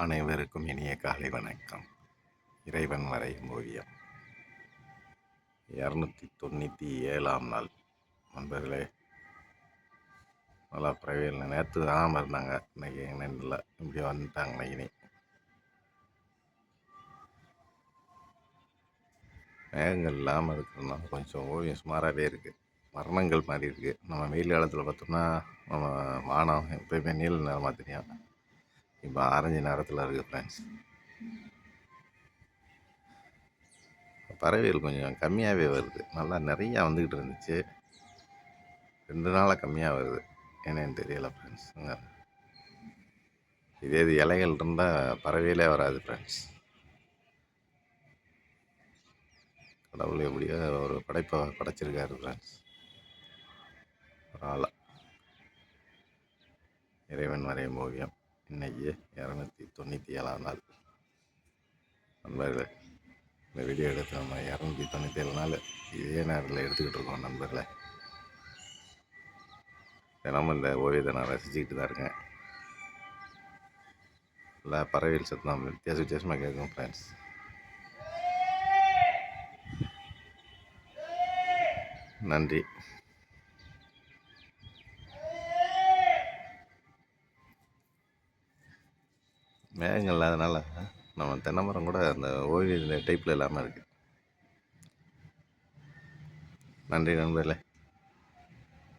அனைவருக்கும் இனிய காலை வணக்கம். இறைவன் வரையும் ஓவியம் 297ஆம் நாள். நண்பர்களே, நல்லா பறவைகள் நேற்று ஆகாமல் இருந்தாங்க. இன்னைக்கு என்னன்னு இல்லை, இப்படி வந்துட்டாங்க. இன்னைக்கு மேகங்கள் இல்லாமல் இருக்கிறதுனால கொஞ்சம் ஓவியம் சுமாராகவே இருக்குது. மரணங்கள் மாதிரி இருக்குது. நம்ம வெயில் காலத்தில் பார்த்தோம்னா நம்ம வானம் எப்பயுமே நீல நிறமாக தெரியும். இப்போ ஆரஞ்சு நேரத்தில் இருக்குது ஃப்ரெண்ட்ஸ். பறவைகள் கொஞ்சம் கம்மியாகவே வருது. நல்லா நிறையா வந்துக்கிட்டு இருந்துச்சு. 2 நாளாக கம்மியாக வருது. என்னன்னு தெரியலை ஃப்ரெண்ட்ஸ். இதே இது இலைகள் இருந்தால் பறவையிலே வராது ஃப்ரெண்ட்ஸ். கடவுள் எப்படியோ ஒரு படைப்பை படைச்சிருக்காரு ஃப்ரெண்ட்ஸ். பரவாயில்ல. இறைவன் வரையும் ஓவியம் இன்னைக்கு 297ஆம் நாள். நண்பர்களே, இந்த வீடியோ எடுத்து நம்ம 297 நாள் இதே நேரத்தில் எடுத்துக்கிட்டு இருக்கோம் நண்பர்களே. தினமும் இந்த ஓவியத்தை நான் ரசிச்சுக்கிட்டு தான் இருக்கேன். இல்லை பறவைகள் சத்தம் வித்தியாசமாக கேட்கும் ஃப்ரெண்ட்ஸ். நன்றி. மேகங்கள் இல்லாதனால நம்ம தென்னைமரம் கூட அந்த ஓவிய டைப்பில் இல்லாமல் இருக்குது. நன்றி நண்பர்களே.